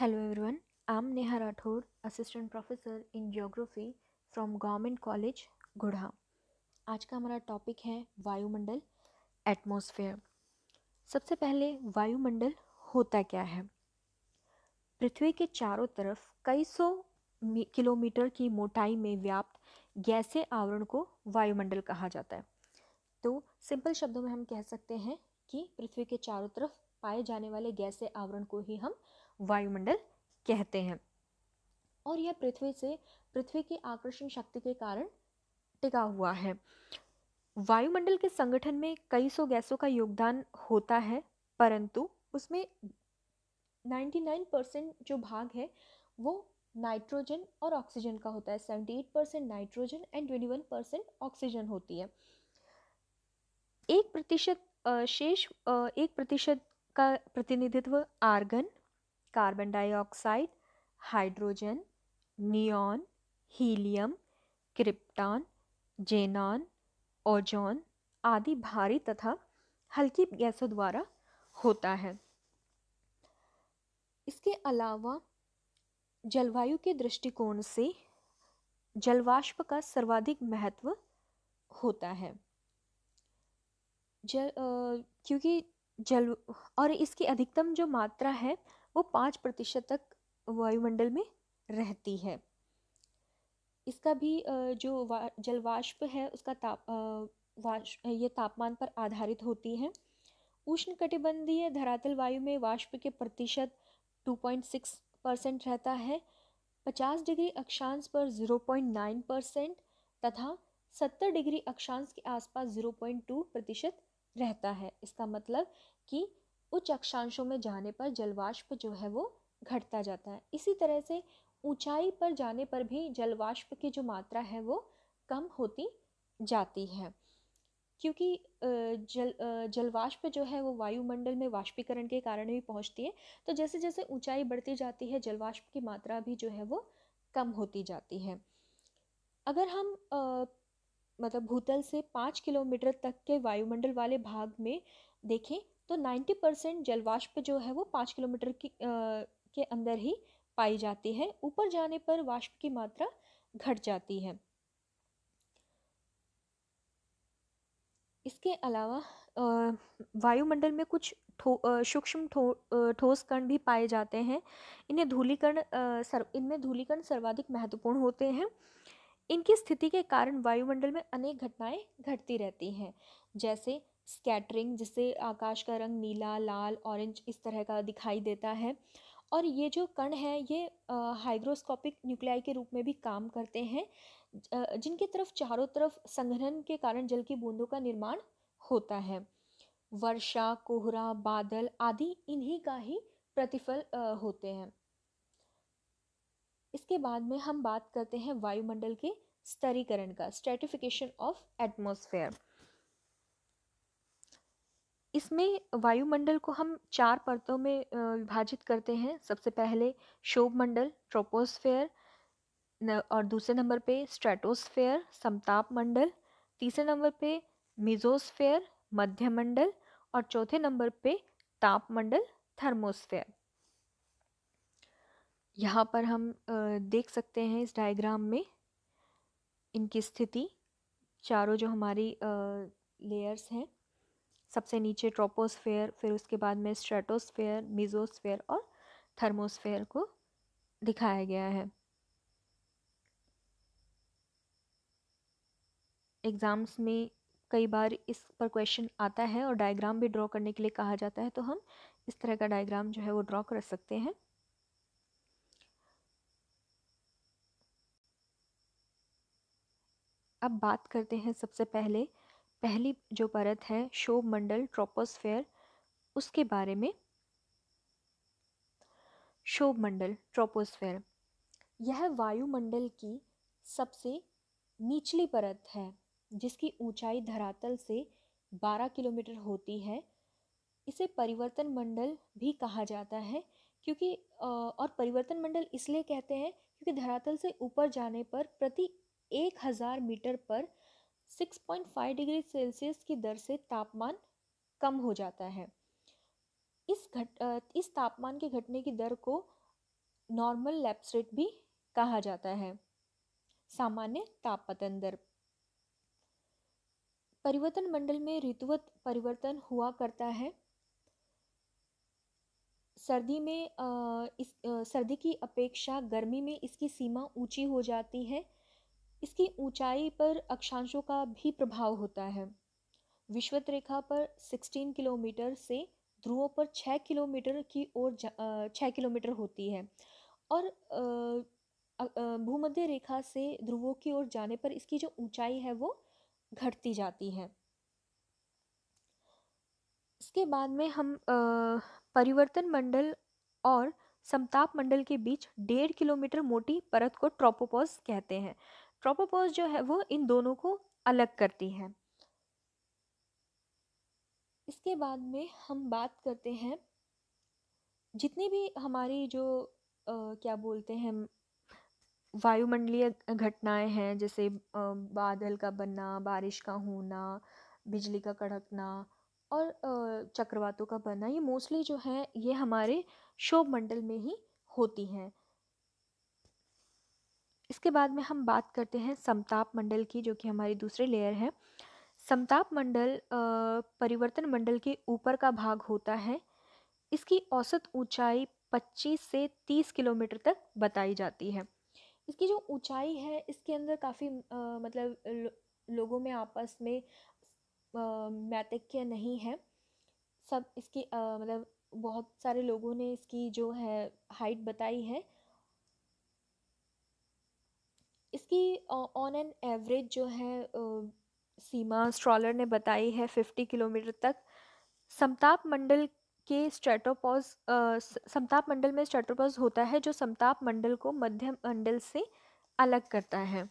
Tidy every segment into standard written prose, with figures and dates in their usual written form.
Hello everyone, I'm Neha Rathod, Assistant Professor in Geography from Government College, Gudha. आज का हमारा topic है वायुमंडल, एटमॉस्फेयर। सबसे पहले वायुमंडल होता क्या है। पृथ्वी के चारों तरफ कई सौ किलोमीटर की मोटाई में व्याप्त गैसीय आवरण को वायुमंडल कहा जाता है। तो सिंपल शब्दों में हम कह सकते हैं कि पृथ्वी के चारों तरफ पाए जाने वाले गैसीय आवरण को ही हम वायुमंडल कहते हैं और यह पृथ्वी की आकर्षण शक्ति के कारण टिका हुआ है। वायुमंडल के संगठन में कई सौ गैसों का योगदान होता है, परंतु उसमें 99% जो भाग है वो नाइट्रोजन और ऑक्सीजन का होता है। 78% नाइट्रोजन एंड 21% ऑक्सीजन होती है। 1% का प्रतिनिधित्व argon, carbon dioxide, hydrogen, neon, helium, krypton, xenon, ozone आदि भारी तथा हल्की गैसों द्वारा होता है। इसके अलावा जलवायु के दृष्टिकोण से जलवाष्प का सर्वाधिक महत्व होता है। क्योंकि जल और इसकी अधिकतम जो मात्रा है वो 5% तक वायुमंडल में रहती है। इसका भी जो जलवाष्प है उसका ये तापमान पर आधारित होती है। उष्णकटिबंधीय धरातल वायु में वाष्प के प्रतिशत 2.6% रहता है, 50 डिग्री अक्षांश पर 0.9% तथा 70 डिग्री अक्षांश के आसपास 0.2% रहता है। इसका मतलब कि उच्च अक्षांशों में जाने पर जलवाष्प जो है वो घटता जाता है। इसी तरह से ऊंचाई पर जाने पर भी जलवाष्प की जो मात्रा है वो कम होती जाती है, क्योंकि जलवाष्प जो है वो वायुमंडल में वाष्पीकरण के कारण भी पहुंचती है। तो जैसे जैसे ऊंचाई बढ़ती जाती है जलवाष्प की मात्रा भी जो है वो कम होती जाती है। अगर हम मतलब भूतल से 5 किलोमीटर तक के वायुमंडल वाले भाग में देखें तो 90% जलवाष्प जो है वो 5 किलोमीटर के अंदर ही पाई जाती है। ऊपर जाने पर वाष्प की मात्रा घट जाती है। इसके अलावा वायुमंडल में कुछ सूक्ष्म ठोस कण भी पाए जाते हैं। इनमें धूलीकण सर्वाधिक महत्वपूर्ण होते हैं। इनकी स्थिति के कारण वायुमंडल में अनेक घटनाएं घटती रहती हैं, जैसे स्कैटरिंग, जिससे आकाश का रंग नीला, लाल, ऑरेंज इस तरह का दिखाई देता है। और ये जो कण हैं ये हाइग्रोस्कोपिक न्यूक्लियाई के रूप में भी काम करते हैं, जिनकी तरफ चारों तरफ संघनन के कारण जल की बूंदों का निर्माण होता है। वर्षा, कोहरा, बादल आदि इन्हीं का ही प्रतिफल होते हैं। इसके बाद में हम बात करते हैं वायुमंडल के स्तरीकरण का, स्ट्रेटिफिकेशन ऑफ एटमॉस्फेयर। इसमें वायुमंडल को हम 4 परतों में विभाजित करते हैं। सबसे पहले क्षोभमंडल, ट्रोपोस्फेयर, और दूसरे नंबर पे स्ट्रेटोस्फेयर, समताप मंडल, तीसरे नंबर पे मेसोस्फेयर, मध्यमंडल, और चौथे नंबर पे तापमंडल, थर्मोस्फेयर। यहाँ पर हम देख सकते हैं इस डायग्राम में इनकी स्थिति। चारों जो हमारी लेयर्स हैं, सबसे नीचे ट्रोपोस्फेयर, फिर उसके बाद में स्ट्रेटोस्फेयर, मेसोस्फेयर और थर्मोस्फेयर को दिखाया गया है। एग्ज़ाम्स में कई बार इस पर क्वेश्चन आता है और डायग्राम भी ड्रॉ करने के लिए कहा जाता है, तो हम इस तरह का डायग्राम जो है वो ड्रॉ कर सकते हैं। अब बात करते हैं सबसे पहली जो परत है क्षोभमंडल, ट्रोपोस्फेयर, उसके बारे में। क्षोभमंडल, ट्रोपोस्फेयर, यह वायुमंडल की सबसे निचली परत है, जिसकी ऊंचाई धरातल से 12 किलोमीटर होती है। इसे परिवर्तन मंडल भी कहा जाता है, क्योंकि और परिवर्तन मंडल इसलिए कहते हैं क्योंकि धरातल से ऊपर जाने पर प्रति 1000 मीटर पर 6.5 डिग्री सेल्सियस की दर से तापमान कम हो जाता है। इस तापमान के घटने की दर को नॉर्मल लैप्स रेट भी कहा जाता है। सामान्य तापपतन दर। परिवर्तन मंडल में ऋतुवत परिवर्तन हुआ करता है। सर्दी में सर्दी की अपेक्षा गर्मी में इसकी सीमा ऊंची हो जाती है। इसकी ऊंचाई पर अक्षांशों का भी प्रभाव होता है। विषुवत रेखा पर 16 किलोमीटर से ध्रुवों पर 6 किलोमीटर की ओर 6 किलोमीटर होती है और भूमध्य रेखा से ध्रुवों की ओर जाने पर इसकी जो ऊंचाई है वो घटती जाती है। इसके बाद में हम परिवर्तन मंडल और समताप मंडल के बीच 1.5 किलोमीटर मोटी परत को ट्रोपोपॉज कहते हैं। ट्रोपोपॉज जो है वो इन दोनों को अलग करती है। इसके बाद में हम बात करते हैं जितनी भी हमारी जो क्या बोलते हैं वायुमंडलीय घटनाएं हैं, जैसे बादल का बनना, बारिश का होना, बिजली का कड़कना और चक्रवातों का बनना, ये मोस्टली जो है ये हमारे क्षोभ मंडल में ही होती हैं। इसके बाद में हम बात करते हैं समताप मंडल की, जो कि हमारी दूसरी लेयर है। समताप मंडल परिवर्तन मंडल के ऊपर का भाग होता है। इसकी औसत ऊंचाई 25 से 30 किलोमीटर तक बताई जाती है। इसकी जो ऊंचाई है इसके अंदर काफ़ी मतलब लोगों में आपस में मैत्रिक्य नहीं है। सब इसकी मतलब बहुत सारे लोगों ने इसकी जो है हाइट बताई है। इसकी ऑन एन एवरेज जो है सीमा स्ट्रॉलर ने बताई है 50 किलोमीटर तक। समताप मंडल के स्ट्रेटोपॉज समताप मंडल में स्ट्रेटोपॉज होता है जो समताप मंडल को मध्य मंडल से अलग करता है।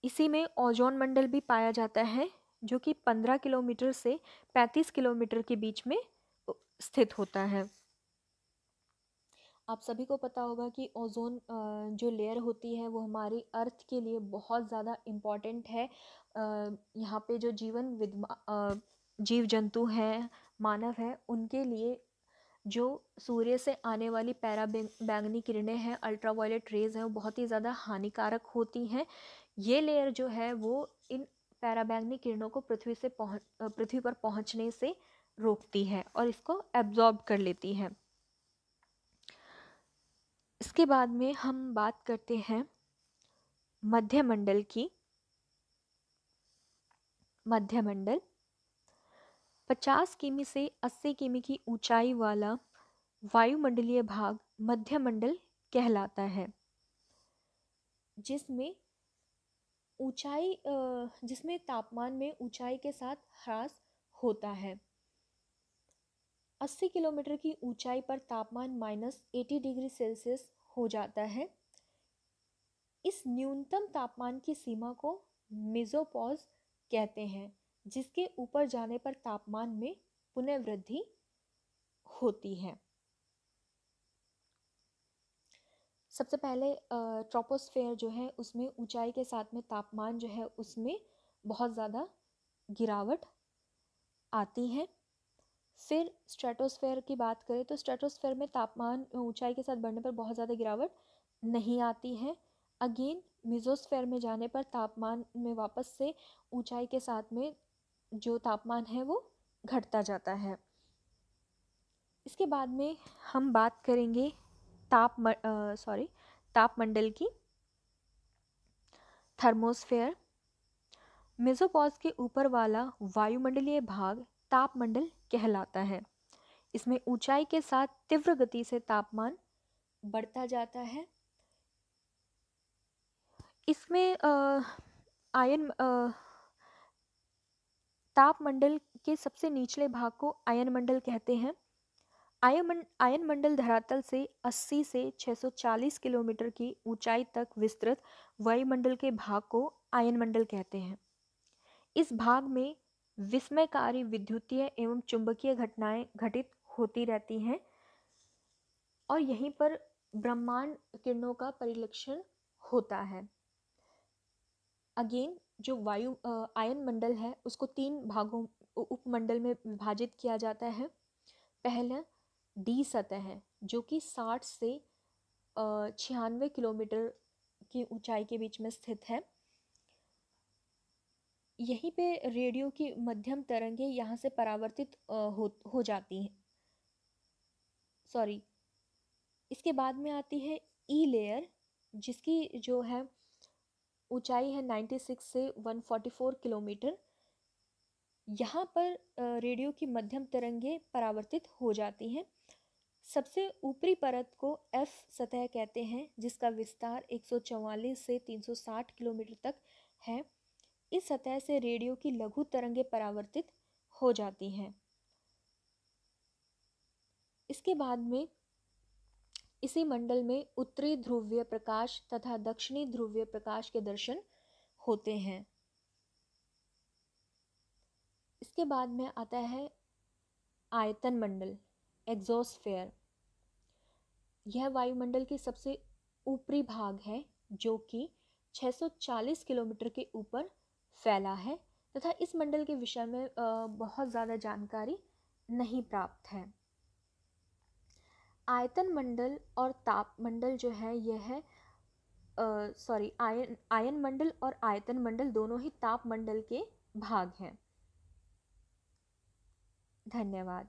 इसी में ओजोन मंडल भी पाया जाता है जो कि 15 किलोमीटर से 35 किलोमीटर के बीच में स्थित होता है। आप सभी को पता होगा कि ओजोन जो लेयर होती है वो हमारी अर्थ के लिए बहुत ज़्यादा इम्पॉर्टेंट है। यहाँ पे जो जीव जंतु हैं, मानव है, उनके लिए जो सूर्य से आने वाली बैंगनी किरणें हैं, अल्ट्रावायलेट रेज हैं, वो बहुत ही ज़्यादा हानिकारक होती हैं। ये लेयर जो है वो इन पैराबैंगनी किरणों को पृथ्वी पर पहुंचने से रोकती है और इसको एब्जॉर्ब कर लेती है। इसके बाद में हम बात करते हैं मध्य मंडल की। मध्य मंडल 50 किमी से 80 किमी की ऊंचाई वाला वायुमंडलीय भाग मध्य मंडल कहलाता है, जिसमें तापमान में ऊंचाई के साथ ह्रास होता है। 80 किलोमीटर की ऊंचाई पर तापमान -80 डिग्री सेल्सियस हो जाता है। इस न्यूनतम तापमान की सीमा को मेसोपॉज कहते हैं, जिसके ऊपर जाने पर तापमान में पुनर्वृद्धि होती है। सबसे पहले ट्रोपोस्फेयर जो है उसमें ऊंचाई के साथ में तापमान जो है उसमें बहुत ज़्यादा गिरावट आती है। फिर स्ट्रेटोस्फेयर की बात करें तो स्ट्रेटोस्फेयर में तापमान ऊंचाई के साथ बढ़ने पर बहुत ज़्यादा गिरावट नहीं आती है। अगेन मेसोस्फेयर में जाने पर तापमान में वापस से ऊंचाई के साथ में जो तापमान है वो घटता जाता है। इसके बाद में हम बात करेंगे तापमंडल की। थर्मोस्फेयर मेसोपॉज के ऊपर वाला वायुमंडलीय भाग तापमंडल कहलाता है। इसमें ऊंचाई के साथ तीव्र गति से तापमान बढ़ता जाता है। इसमें तापमंडल के सबसे निचले भाग को आयन मंडल कहते हैं। आयन मंडल धरातल से 80 से 640 किलोमीटर की ऊंचाई तक विस्तृत वायुमंडल के भाग को आयन मंडल कहते हैं। इस भाग में विस्मयकारी विद्युतीय एवं चुंबकीय घटनाएं घटित होती रहती हैं और यहीं पर ब्रह्मांड किरणों का परिलक्षण होता है। अगेन जो आयन मंडल है उसको 3 भागों उपमंडल में विभाजित किया जाता है। पहला डी सतह है जो कि 60 से 96 किलोमीटर की ऊंचाई के बीच में स्थित है। यहीं पे रेडियो की मध्यम तरंगें यहाँ से परावर्तित हो जाती हैं। सॉरी, इसके बाद में आती है ई लेयर, जिसकी जो है ऊंचाई है 96 से 144 किलोमीटर। यहाँ पर रेडियो की मध्यम तरंगें परावर्तित हो जाती हैं। सबसे ऊपरी परत को एफ सतह कहते हैं, जिसका विस्तार 144 से 360 किलोमीटर तक है। इस सतह से रेडियो की लघु तरंगें परावर्तित हो जाती हैं। इसके बाद में इसी मंडल में उत्तरी ध्रुवीय प्रकाश तथा दक्षिणी ध्रुवीय प्रकाश के दर्शन होते हैं। इसके बाद में आता है आयतन मंडल, एग्जोस्फेयर। यह वायुमंडल के सबसे ऊपरी भाग है, जो कि 640 किलोमीटर के ऊपर फैला है तथा इस मंडल के विषय में बहुत ज़्यादा जानकारी नहीं प्राप्त है। आयतन मंडल और ताप मंडल जो है यह है आयन मंडल और आयतन मंडल दोनों ही ताप मंडल के भाग हैं। धन्यवाद।